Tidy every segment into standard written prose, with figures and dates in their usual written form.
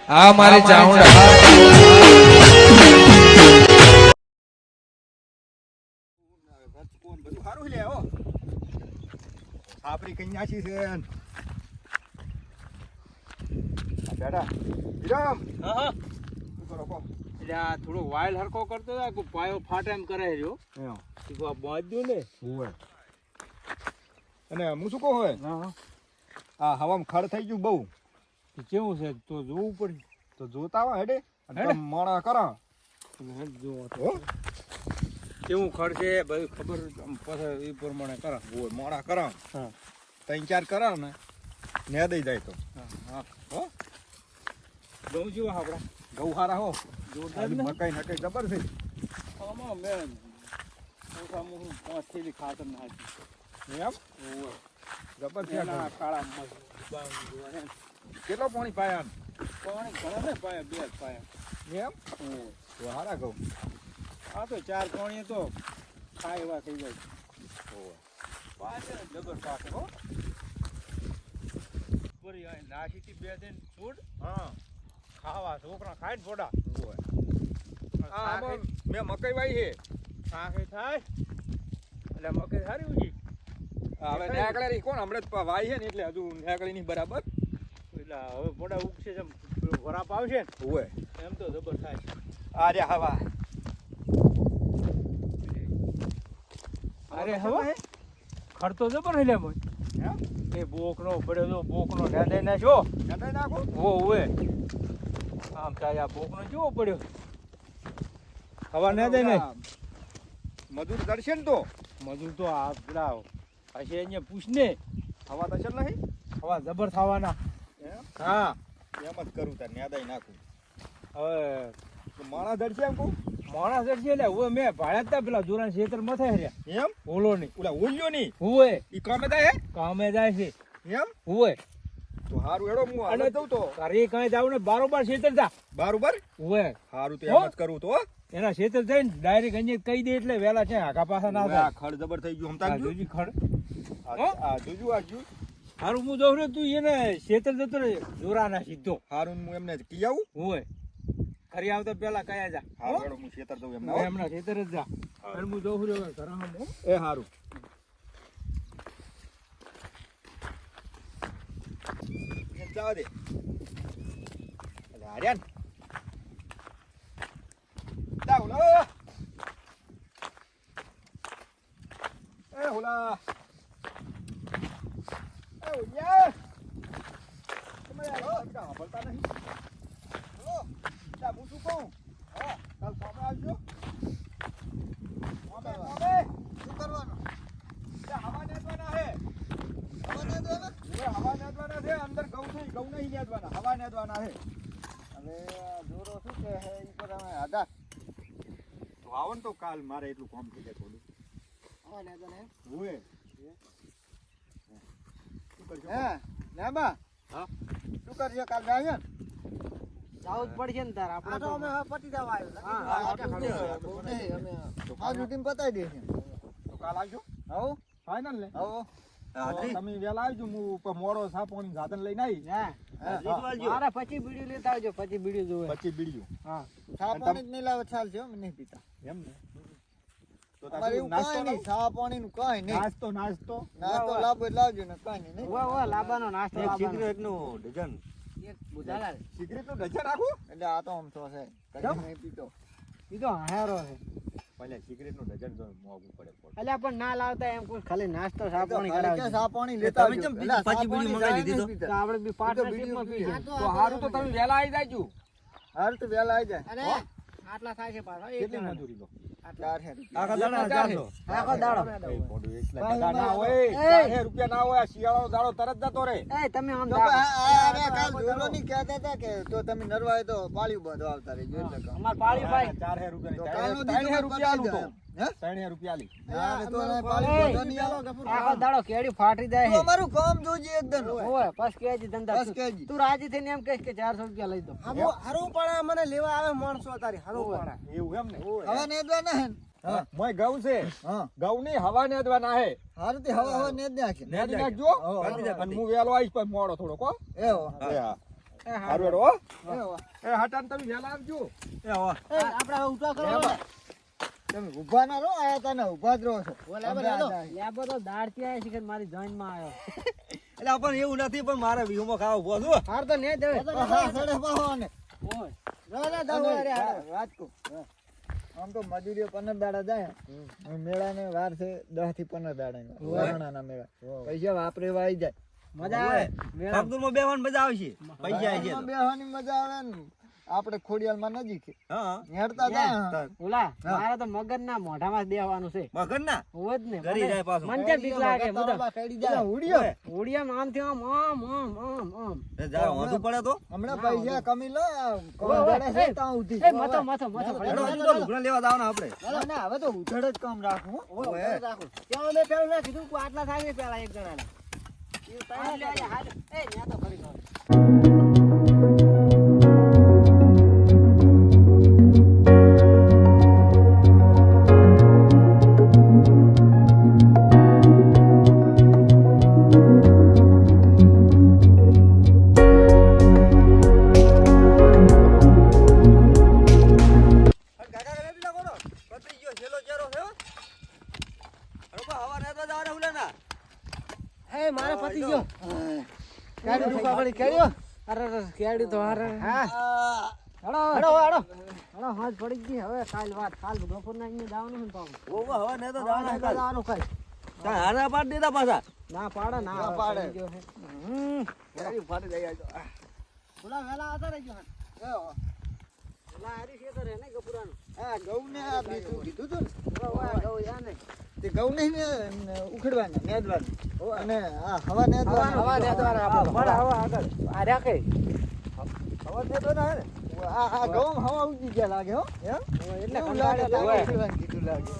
આ મારી ચાઉંડા બધું સારું લે હો આપણી કન્યાસી છે બેટા વિરમ હા હા શું કરો કો એટલે આ થોડો વાઇલ હરકો કરતો હતો કે પાયો ફાટ એમ કરે રહ્યો આ બાંધ્યું ને હોય અને હું શું કહું હોય હા આ હવામાં ખડ થઈ ગયું બહુ કેવું છે તો જોવું પડે તો જોતા હોય હેડે અને મોણા કરો જોવો કેવું ખર્ચે બધું ખબર પછી એ પ્રમાણે કરા હોય મોણા કરો હા 3-4 કરો ને દઈ જાય તો હા હો ઘઉં જેવા આપણા ઘઉં હારા હો જોરદાર ને મકાઈ નકાઈ જબર છે આમાં મેં ઓછામાં ઓછું 5 થેલી ખાતર નાખી એમ જબર છે એના કાળા મસ્ત જોવા ને કેટલો પાણી પાયા પાણી ઘણા ને પાયા બે જ પાયા એમ તો હારા ઘઉં આ તો 4 પાણી તો ખાય એવા થઈ જાય પાછળ જબર પાક હો પૂરી આ નાખીથી બે દિન છોડ હા ખાવા છોકરા ખાય ને ફોડા મેં મકાઈ વાઈ છે શાકે થાય એટલે મકઈ સારી ઉજી હવે નેકળેરી કોણ હમણાં જ વાઈ છે ને એટલે હજુ નેકળી ની બરાબર એટલે હવે ફોડા ઉગશે જેમ વરાપ આવશે ને હોય એમ તો જબર થાય આ રે હવા અરે હવે ખર્ચો જબર હે લે મોય એ બોકનો પડ્યો તો બોકનો ઢાંડે નાખ્યો નડાઈ નાખો ઓ ઓએ આમ થાય આ બોકનો જેવો પડ્યો હવા ના દે ને મજૂર દર્શે ને તો મજૂર તો આ પેલા હશે અહીંયા પૂછ ને હવા દર્શન નહીં હવા જબર થવાના હા એમ જ કરું તાર નેદાઈ નાખું હવે માણા દર્શે એમ કહું માણસ છે એટલે હવે મેં ભાડ્યા તા પેલા જોરાન ખેતર મથે રહ્યા એમ ઓલો નહીં ઓલા ઓલ્યો ની હુએ ઈ કામે થાય હે કામે જાય છે એમ હુએ તો હારું એડો હું અને હાલે જઉં તો તારે કાંઈ જાવ ને બારોબાર ખેતર જા બરોબર હુએ હારું તો એમ જ કરું તો એના ખેતર જઈને ડાયરેક્ટ અહીંયા કહી દે એટલે વેલા છે આખા પાછા ના આ થાય ખડ જબર થઈ ગયું આ હમતા જોજી ખડ આ જોજુ આ જો હારું હું જોઉં તું એને ખેતર જતો રે જોરાના સીધો હારું હું એમને કી આવું હુએ ખરી આવતા પેલા કયા જા હારું એડો હું ખેતર જઉં એમને એમના ખેતર જ જા અને હું જોઉં રહ્યો ઘરમાં હો એ હારું જવા દે અલે આર્યન જા ઓલા એ ઓલા એ ઓયા તમે યાર કા બોલતા નહીં ઓ જા હું શું કહું હા કાલ સામે આવજો સામે શું કરવાનું હવા નેદવાના હે હવા નેદવાના છે અંદર ઘઉં નહીં નેદવાના હવા નેદવાના હે હવે જોરો શું કહે હે ઈ પર અમે આધા તો આવો ને તો કાલ મારે એટલું કામ થઈ જાય થોડું હવા નેદવાના હે હોય શું કરજો હે નાબા હા શું કરજો કાલ જાય જાવું જ પડશે ને તાર આપણે તો અમે પતી જવા આવ્યો તો કાલ રૂટીન પતાવી દેશે તો કાલ આવજો હો ફાઇનલ ને હો તમે વેલા આવજો હું મોડો સાપોણી સાધન લઈને આવી મારા પછી બીડીઓ લેતા આવજો પછી બીડીઓ જોવે પછી બીડીઓ હા સાપોણી જ નહીં લાવે ચાલશે અમે નહીં પીતા એમ ને તો અમારે એવું કાંઈ નહીં સાપોણી નું કાંઈ નહીં નાસ્તો લાવો એટલે લાવજો ને કાંઈ નહીં વાહ લાવવાનો નાસ્તો સિગરેટ નું ડઝન એક બુધાલા સિગરેટ નું ડઝન રાખું એટલે આ તો આમ તો છે કદી નહીં પીતો ઈ તો હારો છે પહેલા સિગરેટ નું ડઝન જો મોંઘું પડે એટલે પણ ના લાવતા એમ કોઈ ખાલી નાસ્તો સાપોણી કરાવજો સાપોણી લેતા તમે કેમ પાછી બીડી મંગાવી લીધી તો આપણે બી પાર્ટનરશિપમાં પીએ તો હારું તો તમે વેલા આવી જાજો હારું તો વેલા આવી જાય અને આટલા થાય છે પાછા કેટલી મજૂરી લો આખો દાડો ના હોય રૂપિયા ના હોય શિયાળો દાડો તરત જતો રે એ તમે આમ કાલ જોરો ની કહેતા હતા કે તો તમે નરવાય તો પાળ્યું બધો આવતા રહેજો એટલે અમાર પાળ્યું ભાઈ 4000 રૂપિયા કાલનો રૂપિયા આલું તો હે 3000 રૂપિયા આલી તો પાળ્યું બધો નહીં આલો આખો દાડો કેડી ફાટી જાય છે અમારું કામ જોજી એકદમ ઓય બસ કેજી ધંધા તું રાજી થઈને એમ કહેશ કે 400 રૂપિયા લઈ દો હારું પણ મને લેવા આવે માણસો તારી હારું પણ એવું એમ ને હવે નેદવા ના હે મોય ઘઉં છે ઘઉં ની હવા નેદવાના હે હારું તે હવા નેદ નાખે નેદી નાખજો અને હું વેલો આવીશ પણ મોડો થોડો કો એવો હા હારું હેડો હો. એ હટાન તમે વહેલા આવજો. એ હો. આપણે ઉઠવા કરો લેબા. તમે ઊભા ના રહો, આયા તાને ઊભા જ રહો છો. લેબો તો દાળ થી આયા છે કે મારી જોઈન માં આવ્યો એટલે પણ એવું નથી પણ મારે વ્યૂમાં ખાવા ઉભો છું હાર તો ને દેવે હા, સડે પાહો ને. ઓય વાત કહું. આમ તો મજૂરીઓ 15 દાડા જાય. મેળાને વાર છે 10 થી 15 દાડાની. વરાણાના મેળા. પૈસા વાપરે એવા આવી જાય. મજા આવે મેળા સમદુરમાં બેહવાની મજા આવશે પૈસા આવી એમાં બેહવાની મજા આવે ને. આપણે ખોડિયાલમાં નજીક છે. હા હેડતા જાય. ઓલા મારે તો મગજ ના મોઢામાં જ બેહવાનું છે મગન ના હોજ ને ઘરી જાય પાછું મને કેમ બીક લાગે બધા કઈડી જાય. ઉડ્યો. ઓડિયા આમ થી આમ આમ એ જા વાંધું પડે તો હમણાં પૈસા કમી લો. કોણ ગળે છે ત્યાં ઉધી. એ મથો હેડો હજુ તો લુગડા લેવા જવાના આપણે ના, હવે તો ઉધડ જ કામ રાખું હો. ઓય. ત્યાં મેં પેલું ના કીધું કે આટલા થાય ને પેલા એક જણાને એ ન્યા તો ખરી ખબર કાકા રેડી લાગો નો પતરી ગયો છેલ્લો ચેરો છે હો રોબા હવા નેતા જવાના ઉલાના હે મારે પતી ગયો કેડી દુકા પડી કેડ્યો અરે કેડી તો અરે હા હેડો હેડો હેડો હેડો હાથ પડી ગઈ હવે કાલ બપોર ના અહીંયા જવાનું ને પાછું ઓવા હવા નેતા જવાના કાલ જવાનું કાલ તા હારા પાડ દીધા પાછા ના પાડે ના ના પાડે. પડી ગયો છે. કેરી ફાટી જાય આજો ઓલા વેલા હતા રહેજો ઓલા હારી છે તો રે ને ગપુરાનું હા, ઘઉં ને આ બીજું કીધું તું ને. ઓય ગૌ યા ને તે ઘઉં નહીં ને ઉખડવાના, નેદવાના. અને આ હવા નેદવાના. હવા દે દ્વારા આપણો પણ હવા આગળ આ રાખે હવા નેદવાના હે ને. આ ઘઉં હવા ઉડી ગયા લાગે હો. એમ? એટલે એવું લાગે, કંટાળે લાગે, તો ઉખડવાનું કીધું લાગે.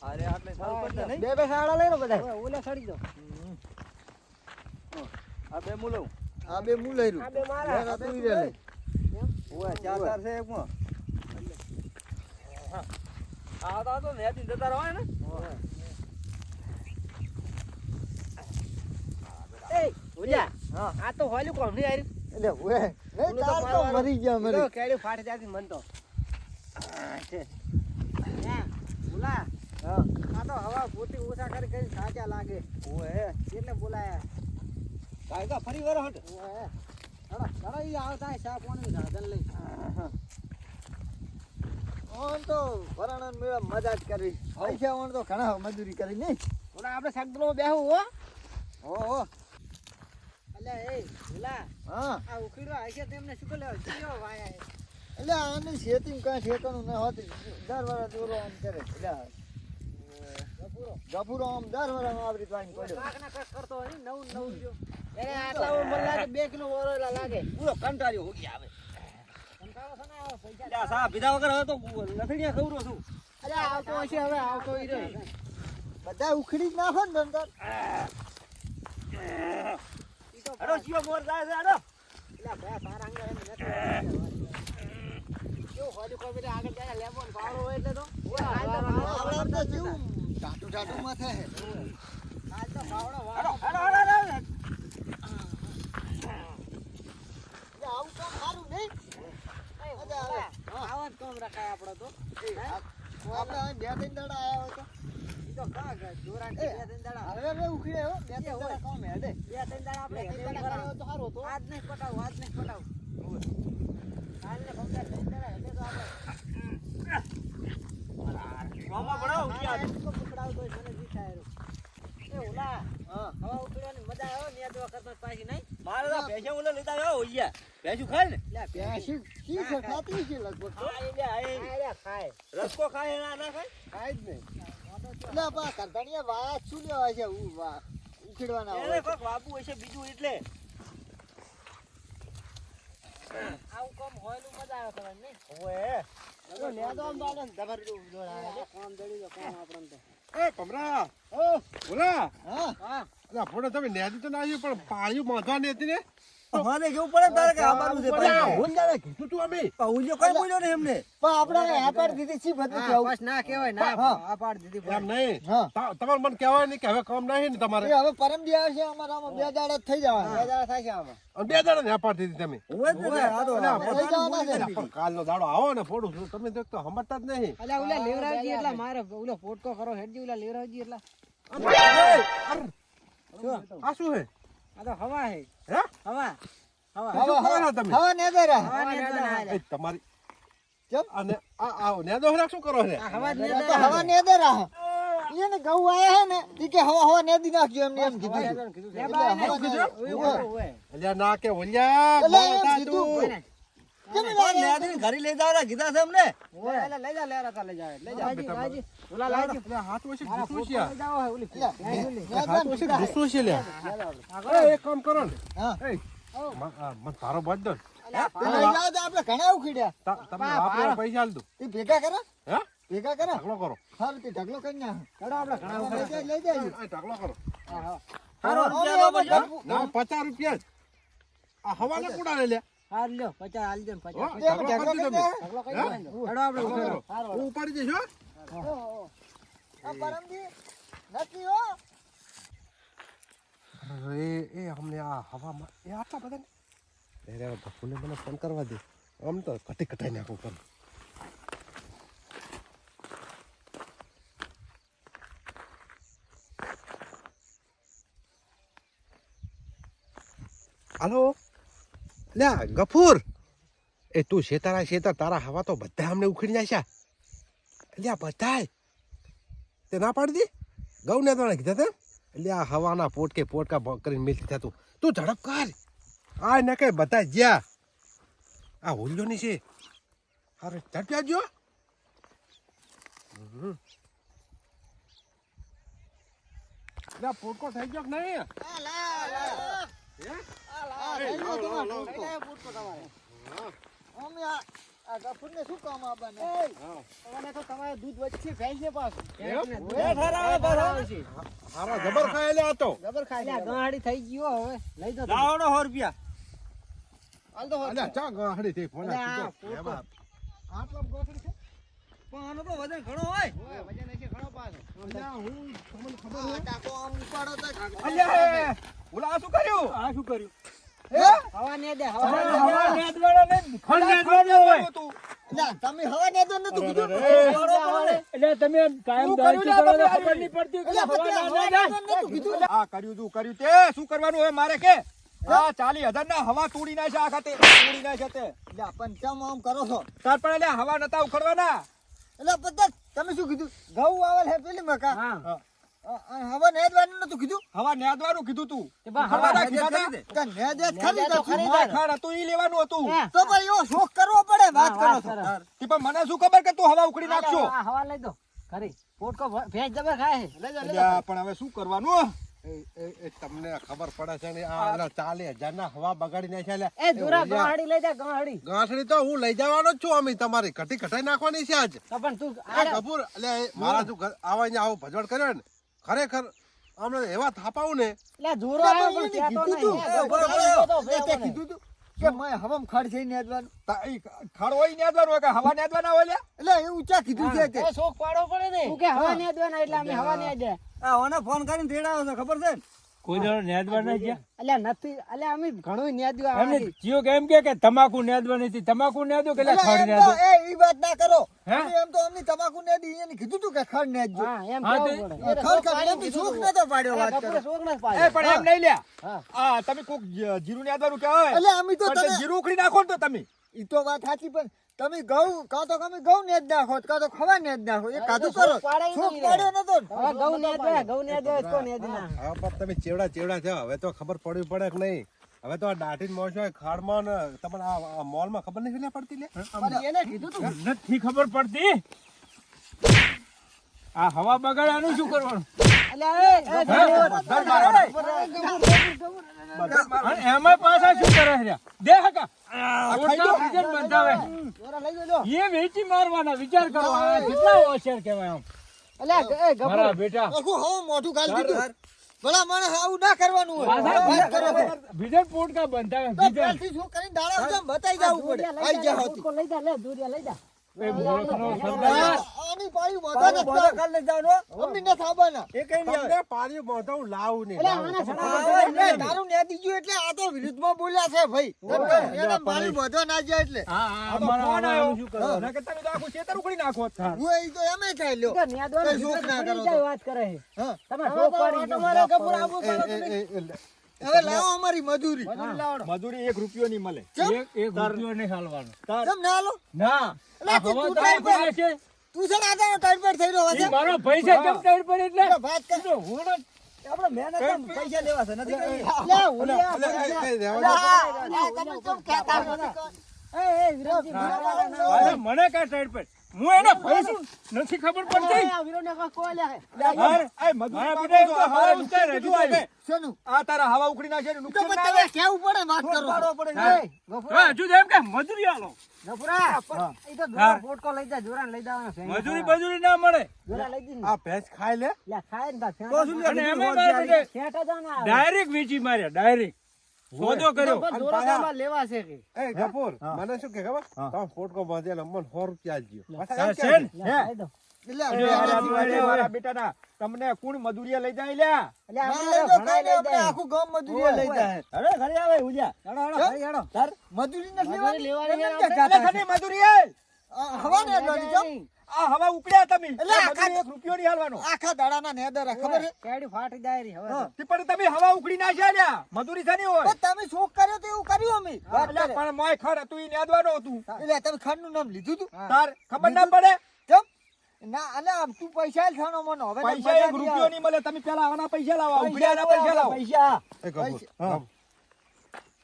અરે આટલે સારું પડતા નહીં બે સાડા લઈ લો બધા ઓલે સડી દો આ બે મુલો આ બે મુલાયરું. આ બે મારા લેના તું ઈ રે લે. ઓય ચાર ચાર છે એકમાં આ તો નેતી જતા રહો ને એ ઓજા હા. આ તો હોલ્યું કોમ નહીં આરી એટલે ઓએ, નહીં ઓલું તો તાર તો મારવાનું. મરી ગયા મરી. તો કેડી ફાટી જાતી મન તો છે હે બોલા હા. આ તો હવા પોતી ઓછા કરી કરી સાચા લાગે ઓય એટલે બોલાયા કાયદા ફરી વાર હટ ઓએ હડો હડો ઈ આવતા ચા પાણી સાધન લઈ ઓન તો વરાણાના મેળા મજા જ કરવી. પૈસા ઓન તો ઘણા મજૂરી કરી નહીં. ઓલા આપણે સગડલો બેહું હો ઓહો. અલ્યા એ બોલા હા. આ ઉખીડવા હશે તેમને શું લેવા જીઓ વાયા હે. એટલે આની ખેતી કાંઈ ઠેકાણું ન હોતી. દર વરસ દોરો આમ કરે. એટલે ગફુરો આમ દર વરસ આવી રીતે વાઈને પડ્યો. કાકના કસ કરતો હોય ને નવું નવું જો એને આટલા મને લાગે 2 કિલો ઓરેલા લાગે પૂરો કંટાળ્યો હોગી આવે કંટાળો છે ને આવો પૈસા લ્યા સા પીધા વગર હવે તો લથડીયા ખવરો છું અરે આવતો હશે હવે આવતો ઈ રે બધા ઉખડી જ નાખો ને ધંધા. ઈ તો અડો જીઓ મોર જાય છે અડો પેલા ભયા તારા અંગર એમ નથી કેવું હોડી કોઈ બેટા આગળ જાય લેબો ને પાવડો હોય એટલે તો આવડે તો જેવું ટાટું ટાટું માથે હે. આજ તો પાવડો અડો વાળો અડો અડો એટલે આવું કામ સારું નહીં. આવા જ કામ રખાય આપણો તો આપણે અહીં 2-3 દાડા આયા હોય તો. ઈ તો કા જોરા કે 2-3 દાડા હવે હવે ઉખડે હો. 2-3 દાડા કામ હેડે. 2-3 દાડા આપણે 2-3 દાડા કરાવો તો સારું હતું. આજ નહીં પટાવું કાલને ભમતા 3 દાડા એટલે તો આપણે મામા બડાવ ઉઠ્યા પકડાવ તો મને જીતાય એ ઓલા હા. હવા ઉકળવાની મજા આવે ને યાદ કરતા પાછી નહીં મારે તો ભેંસો ઓલે લીધા આવ્યો હોઈયા ભેંસું ખાય ને લે પ્યાસી કી છે ખાતી છે લગભગ તો. હા એ લે આ ખાય ખાય રસકો ખાય ના ના ખાય ખાય જ નહીં. એટલે પા કરતાણીયા વાયા શું લેવા છે ઉખેડવાના એને હોય. કોક વાબુ હશે બીજું એટલે આવું કામ હોયલું મજા આવે કરવાની નહીં ઓએ તો લે તો આમ બાલે ધબર જોડાય. કામ દડી દો કામ આપણને તો એ કમરા ઓ બોલા હા. હા અલા ફોટો તમે નેદી તો નાખ્યું પણ પાળ્યું બાંધવા નથી ને અમારે કેવું પડે તારે કે આબાનું છે ભાઈ હુંજાને કીધું તું અમે હુંજો કઈ બોલ્યો ને એમને પણ આપણે આ પાડ દીધી સી બધું કેવું બસ ના કહેવાય ના આ પાડ દીધી એમ નહીં હા તમારે મને કહેવાય નહીં કે હવે કામ નહીં ને તમારે એ હવે પરમ દી આવશે અમારામાં 2 દાડા થઈ જવાના 2 દાડા થાય છે આમાં અને 2 દાડા ને અપાડી દીધી તમે ઓય ને આ તો થઈ જવાના છે પણ કાલનો દાડો આવો ને ફોડું છું તમે તો સમજતા જ નહીં અલ્યા ઓલા લેવરાજી એટલા મારે ઓલો પોટકો કરો હેડજી ઓલા લેવરાજી એટલા આ શું હે આ તો હવા હે હે હવા હવા શું કરો છો તમે હવા ને દરા હવા ને એ તમારી ચમ અને આ નેદો હરાક શું કરો છે આ હવા ને તો હવા ને દરા એને ઘઉં આયા હે ને ઈ કે હવા ને દી નાખજો એમને એમ કીધું અલ્યા ના કે ઓલ્યા એટલે એમ બોલતા કીધું. તું. કેમ લાગે ઘરે લઈ જાવરા કીધા છે અમને ઓય લઈ જા લેરા તા લઈ જા લાજી ઓલા લાજી અલ્યા હાથ વચ્ચે મારા ઘૂસું પોટકો છે લઈ જાઓ હે ઓલી હાથ વચ્ચે ઘૂસું છે લ્યા એ એક કામ કરો ને હા એ મને તારો બાદ દો તે લઈ જાવ તો આપણે ઘણા ઉખીડ્યા તમે વાપરો પૈસા આલ દો તે ભેગા કરો હે ભેગા કરો ઢગલો કરો હારું તે ઢગલો કરી નાખ ચડો આપણે ઘણા લઈ જાય લઈ જાય આ ઢગલો કરો હારું ના 50 રૂપિયા જ આ હવાને કુડા લે લ્યા હાર લ્યો 50 હાલ દે 50 હો, તે ઢગલો ઢગલો કરી કરી દો તમે. ઢગલો કરી દો ચડો આપણે ઢગલો ઉભો કરો. હું ઉપાડી જઈશ હો. આ પરમજી નથી હો એ અમને આ હવામાં એ આટલા બધા ને રે ભફુને મને ફોન કરવા દે આમ તો કટી કટાઈ નાખું કર હાલો લ્યા ગફૂર એ તું શેતારા તારા હવા તો બધા અમને ઉખડી જાય છે લ્યા બધાય તે ના પાડી દી ગૌ ને તો કીધા તા એટલે આ હવાના પોટકા કરીને મિલ દીધા તું ઝડપ કર આ ને કઈ બધા જ્યાં આ હોલ્યો ની છે અરે ઝડપ્યા જો પોટકો થઈ ગયો કે નહીં શું કામ આપવાને અને તો તમારે દૂધ વચ્ચે ભેંસે પાછું હારા જબર ખાયેલા હતો જબર ખાઈ ગાડી થઈ ગયો હવે લઈ દો લાવડો 100 રૂપિયા હાલ દો અલ્યા ચા ગાડી તે ફોન અલ્યા, કીધો પોટકો. આટલા ગોઠડી છે પણ આનો તો વજન ઘણો હોય વજન હશે ઘણો પાછો અલ્યા હું તમને ખબર આ હોય ટાકો આમ ઉપાડો તો અલ્યા ઓલા આ શું કર્યું આ શું કર્યું હવા ને દે હવા હવા નેદવાના ને ખંડ નેદવાનું હોય ના તમે હવા ને તો નતું કીધું એટલે તમે કાયમ દાયકી કરો તો ખબર નહીં પડતી કે હવા ના જાય નતું કીધું આ કર્યું તે શું કરવાનું હોય મારે કે આ 40,000 ના હવા તોડી નાખ્યા આ ખાતે તોડી નાખ્યા તે એટલે પંચામ આમ કરો છો તાર પણ એટલે હવા નતા ઉખડવાના એટલે પતા તમે શું કીધું ઘઉં આવેલ હે પેલી મકા હા હવા ને દવાનું નતું કીધું હવા નેદવાનું કીધું તું તે બા હવા હવા કીધા તા? તો ને દે ખરી તો ખરી માર ખાડ હતું ઈ લેવાનું હતું હા. તો ભાઈ એવો શોખ કરવો પડે વાત કરો વાત છો કરો. તે પણ મને શું ખબર કે તું હવા ઉખડી નાખશો આ હવા લઈ દો ખરી પોટકો ભેંસ જબર ખાય છે લઈ દો લઈ દો અલ્યા, પણ હવે શું કરવાનું એ તમને ખબર પડે છે ને આ 40,000 ના હવા બગાડી નાખ્યા લ્યા. એ દુરા ઓલિયા, ગાડી લઈ જા ગાડી ગાંસડી તો હું લઈ જવાનો જ છું અમે તમારી ઘટી ઘટાઈ નાખવાની છે આજ તો પણ તું આ કપૂર એટલે મારા જો આવા ને આવો ભજવડ કર્યો ને ખરેખર અમને એવા થાપાવું ને લે દુરો આવ્યો પણ કહેતો નહીં તે કીધું તું કે મેં હવામાં ખડ જઈને નેદવાનું ખડ હોય નેદવાનું હોય કે હવા નેદવાના હોય લ્યા? એટલે એવું ચા કીધું છે તે શોખ પાડવો પડે ને તું કે હવા ને દેવાના એટલે અમે હવા ને દે આ ઓને ફોન કરીને તેડાવો છો ખબર છે ને કોઈ દાડો નેદવાના ગયા અલ્યા નથી અલ્યા અમે ઘણું નેદ્યું એમને આમાંથી. જીઓ કે એમ કે તમાકુ નેદવાની હતી તમાકુ નેદો કે એટલે ખડ એમ નેદો તો ઈ વાત ના કરો હે? એમ તો અમને તમાકુ નેદી એને કીધું તું કે ખડ નેદજો હા એમ હા, કેવું તે- પડે ખડ ખડ એમ તો શોખ નતો પાડ્યો વાત કરો શોખ નથી એ પાડ્યો પણ એમ નહીં લ્યા હા. આ તમે કોક જીરું નેદવાનું કહેવાય એટલે અમે તો પણ તે તને જીરું ઉખડી નાખો ને તો તમે ઈ તો વાત સાચી પણ તમે ઘઉં કાં તો તમે ઘઉં નેદ નાખો કાં તો ખવા નેદ નાખો એ કાધું કરો શોખ પાડે ઈ શોખ નહીં પાડ્યો નતો ને. હવે ઘઉં ને દે ઘઉં ને દે તો ને દે ના હા પણ તમે ચેવડા છે હવે તો ખબર પડવી પડે કે નહીં હવે તો આ દાઢી મોસો ખાડમાં ને તમને આ મોલમાં ખબર નથી લે પડતી લે અને એને કીધું તું નથી ખબર પડતી આ હવા બગાડવાનું શું કરવાનું અલ્યા એ અને એમાં પાછા શું કરે છે દે હકા ઓટલા બીજન બંધાવે દોરા લઈ દો લો. એ વેચી મારવાના વિચાર કરો આ કેટલા હોશિયાર કહેવાય આમ અલ્યા એ ગફુર મારા બેટા આખું હવું મોઢું ગાલી દીધું ભલા માણસ આવું ના કરવાનું હોય વાત કરો છો. બીજે પોટકા બંધાવે તો પહેલથી શું કરીને દાડા જેમ બતાઈ જવું પડે આઈ જા હોતી લઈ જા લે દુરિયા લઈ જા એ મૂર્ખનો સરદાર આની પાડી મોઢા ને કાલ લઈ જાવ અમને ન થાબાના એ કઈ નહીં તમને પાણી મોઢા હું લાવું નહીં એટલે લાવું. આના સડા તારું ને દીજું એટલે આ તો વિરુદ્ધમાં બોલ્યા છે ભાઈ એને પાણી મોઢા ના જાય એટલે હા અમારા આવાનું શું કરવાનું ના કે તમે તો આખું ખેતર ઉખડી નાખો થાર હું એ તો એમે થાય લ્યો ન્યાદવાનો કઈ શોખ ના કરો તો. વાત કરે છે હા તમે શોખ પાડી તમારે કપૂર આબુ કરો તમે. હવે લાવો અમારી મજૂરી મજૂરી 1 રૂપિયો નહીં મળે ચમ? એક રૂપિયો નહીં હાલવાનો કેમ ના લો ના એટલે આ તું હવા ટાઈટ તારા પર- છે તું છે ને આધાનો ટાઈટ પર થઈ રહ્યો ઈ છે મારો પૈસા કેમ ટાઈટ પર એટલે વાત કર તો હું ન- આપણે મહેનત પૈસા લેવા છે નથી લે ઉલિયા એટલે, રહેવા દો. તમે કેમ કહેતા નથી? એ વિરોધી અરે મને કાંઈ ટાઈટ પર હું એને ફરીશું નથી ખબર પડતી વિરોને કોઈ લે અરે આ મજૂરી બધા તો હવા ઉતારે રજૂ આવે શેનું? આ તારા હવા ઉખડી નાખે તો નુકસાન પણ ના તમે કેવું પડે વાત કરો હા. હા, હજુ તો એમ કે મજૂરી આલો ગફુરા ઈ તો દોરા પોટકો લઈ જા જોરાન લઈ જાવાનો છે મજૂરી બજૂરી ના મળે જોરા લઈ દી આ ભેંસ ખાઈ લે લે ખાય ને બસ તો શું અને એમાં મારે બધે શેઠા જા ના ડાયરેક્ટ વેચી માર્યા ડાયરેક્ટ સોદો કર્યો જોરા સામાં લેવા છે કે એ કપૂર મને શું કે ખબર તમે ફોટકો બાંધેલો મને 100 રૂપિયા આલજો. પાછા એમ છે કહે ને? છે. લે ખાઈ દો એટલે અરે મારા બેટાના તમને કોણ મજૂરીએ લઈ જાય લ્યા એટલે ના આપણે લઈ જાઓ, ઘણા કાંઈ નહીં, લઈ આપણે જાય આખું ગામ મજૂરીએ લઈ જાય અરે ઘરે આવે ઉજા હેડો હેડો ભાઈ હેડો તાર મજૂરી નથી મજૂરી લેવાની લેવાની એમ યાર, કેમ એટલે કહેતા ઘણી મજૂરી એ હવા ને અડવાની છો? આ હવા ઉપડ્યા તમે એટલે એટલે આખા- મજૂરી 1 રૂપિયો નહીં હાલવાનો આખા દાડાના નેદરા ખબર છે કેડી ફાટી જાય રી હવે તે પણ તમે હવા ઉખડી નાખ્યા લ્યા મજૂરી શાની હોય પણ તમે શોખ કર્યો તો એવું કર્યું અમે વાત એટલે કરે. પણ મોય ખર હતું ઈ નેદવાનો હતું એટલે તમે ખાંડનું નામ લીધું તું તાર ખબર ના પડે કેમ ના અલે આમ તું પૈસા થાનો મનો હવે તો પૈસા મજા 1 નહીં રૂપિયો આવે. નહીં મળે તમે પેલા આના પૈસા લાવો ઉપડ્યાના પૈસા લાવો પૈસા એ કપૂર હા.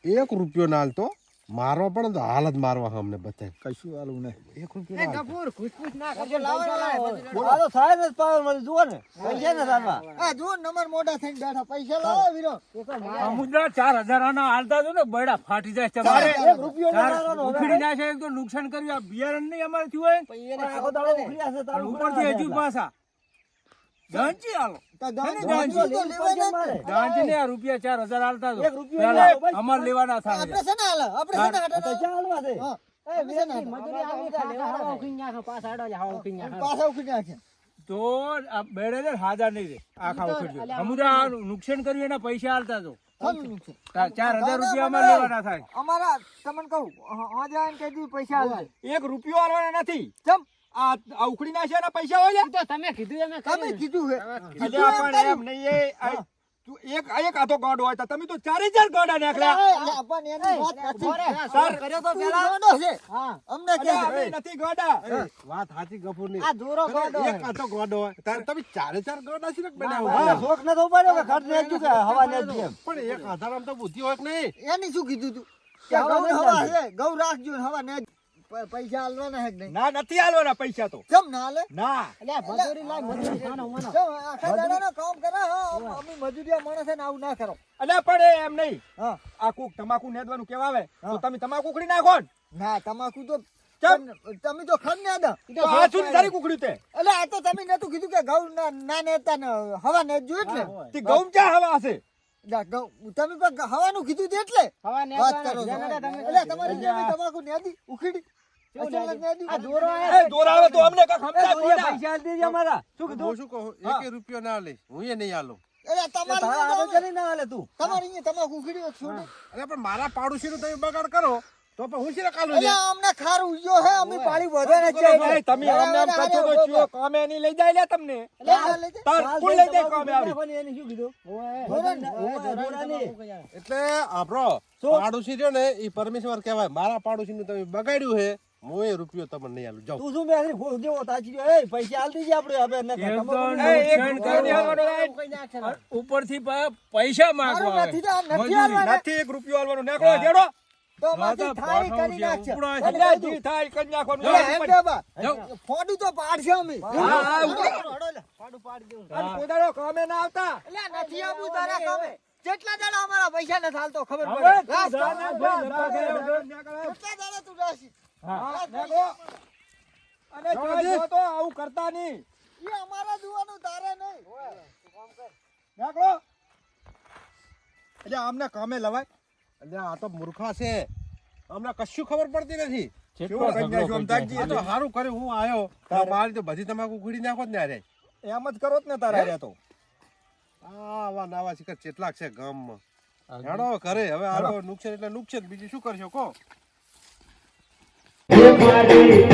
1 રૂપિયો ના હાલતો મારવા પડે ને તો હાલ જ મારવા અમને બતાય. કશું હાલું નહીં 1 રૂપિયો એ ના હાલતો. ગફુર ખુશખુશ ના કરજો, કરજો લાવો, પૈસા લાવો. લાવો બોલો. આ તો સાહેબ જ પાવર મળી જુઓ ને પૈસા ને સારવા આ જુઓ નંબર મોઢા થઈને બેઠા પૈસા લાવો વીરો એ તો મારે આ મુદ્રા 4000 આના હાલતા હતો ને બૈડા ફાટી જાય તમારે 1 રૂપિયો ચાર લેવાનો હવે. ઉખડી નાખે એક તો નુકસાન કર્યું આ બિયારણ નહીં અમારે થયું હોય એને આખો દાડો ઉખડ્યા છે અને તારું ઉપરથી હજુ પાછા ગાંચી હાલો તો ગામ ગાંજી. ગાંજી તો લેવાના જ ને. ગાંચી ને આ રૂપિયા 4000 હાલતા હતો એક રૂપિયો પેલા લે, ભાઈ. અમારે લેવાના થાય આપણે છે ને હાલે આપણે છે ને હાટે તો ચા હાલવા દે હા. એ વિરોધી મજૂરી આવી ખાલી હવા ઉખી નાખો પાછા હેડો લે હવા ઉખી નાખો પાછા ઉખડી નાખે તો આ બેડે ને હાજર નહીં રે આખા ઉખડજો અમુદા નુકસાન કર્યું એના પૈસા હાલતા હતો ખાલી નુકસાન. 4000 રૂપિયા અમારે લેવાના થાય અમારા તમને કહું આજે આવીને કહી દીધું પૈસા હાલ 1 રૂપિયો હાલવાના નથી ચમ આ ઉખડી નાખ્યા એના પૈસા હોય ઈ તો તમે કીધું એમ તમે કીધું હે અલ્યા પણ એમ નહીં એ આ તું એક આતો ગાડો હોય તો તમે તો 4000 ગાડા નાખ્યા આપણ એની વાત નથી સર કર્યો તો પેલા ગાંડો છે હા અમને કે અલ્યા અમે નથી ગાડા વાત સાચી ગફુરની. આ દોરો કાઢો એક આ તો ગોડો હોય. તારે તમે 4 ગોડા છે ને બનાવો. હા શોખ ન તો ઉપાડ્યો કે ખર્ચ ને કે હવા ને જ એમ પણ એક આધાર આમ તો બુદ્ધિ હોય કે નહીં. એની શું કીધું તું કે ગૌ હવા છે ગૌ રાખજો ને હવા ને જ. પૈસા હાલવાના હે કે નહીં ના નથી હાલવાના પૈસા તો કેમ ના હાલે ના એટલે મજૂરી લાય મજૂરી ખાનો મનો કેમ આખા દાડાનો કામ કરે હા અમે મજૂરિયા માણસ છે ને આવું ના કરો અલ્યા પણ એમ નહીં હા આ કુક તમાકુ નેદવાનું કેવા આવે તો તમે તમાકુ ઉખડી નાખો ને ના તમાકુ તો કેમ? તમે તો ખડ ને દા તો આ શું તારી કુકડી તે એટલે આ તો તમે નતું કીધું કે ગૌ ના નેતા ને હવા ને જ એટલે તે ગૌમ ચા હવા હશે તમે પણ હવાનું કીધું છે એટલે હવા ને વાત કરો છો. એટલે તમારી જેવી તમાકુ નેદી ઉખડી અચાનક નેદી. આ દોરો એ દોરાવે તો અમને કાંઈક સમજાય થોડા. પૈસા આલી દેજે અમારા શું હું કીધું શું કહું 1 રૂપિયો ના લે હું એ નહીં આલું. એટલે તમારી તારા અહીંયા હાથે ચલી ના હાલે તું તમારી અહીંયા તમાકુ ઉખડી હોત છોડે. અરે પણ મારા પાડોશીનો તમે બગાડ કરો તો પણ હું શીરા કાલું એટલે લે. અમને ખાર ઉગ્યો હે અમે પાણી વધારે છે ભાઈ, તમે આમ આમ કરશો તો ચિયો કામે નહીં લઈ જાય લ્યા તમને તાર કોણ લઈ જાય કામે આવી એની શું કીધું એટલે આપણો પાડોશી રહ્યો ને એ પરમેશ્વર કહેવાય. મારા પાડોશીનું તમે બગાડ્યું હે હું એ રૂપિયો તમને નહીં આલું. જાઓ. તું શું મેરી ફોડ દેવો તાચી એ પૈસા આલ દીજે આપણે હવે એ તો નુકસાન કરી દેવાનું. ઉપરથી પૈસા માંગવા આવે. નથી તો નથી મજૂરી હાલવાના. નથી 1 રૂપિયો હાલવાનો નેકળો જેડો તો માથી થાળી કરી નાખશે અલ્યા જી થાય કરી નાખવાનું. એટલે એમ કે બા, જાઓ. ફોડું તો પાડશે અમે હા, ફોડું પાડી દેવું અને કોદાળો કામે ના આવતા એટલે નથી આવું તારા કામે જેટલા દાડા અમારા પૈસા નથી હાલતો ખબર હવે પડે રાસ તું જા, કામ જા, કરે. જા, જા, જેટલા દાડા તું રાશી હા, નેકળો. અને જો તો આવું કરતા નહીં એ અમારા જોવાનું તારે નહીં નેકળો. એટલે આમને કામે લવાય. એટલે આ તો મૂર્ખા છે, અમને કશું ખબર પડતી નથી. જેટલો કેવો ઝઘડો કન્યા છો આમ કરી તાકજી. આ તો સારું કર્યું હું આવ્યો, તારે. મારી તો બધી તમાકુ ઉખડી નાખો જ ને અરે. એમ જ કરો જ ને તારા રહ્યા તો. આવા નાવા શિખર કેટલાક છે ગામમાં. જાય. હેડો ઘરે હવે આ તો નુકસાન એટલે નુકસાન, બીજું શું કરશો કહો. મારી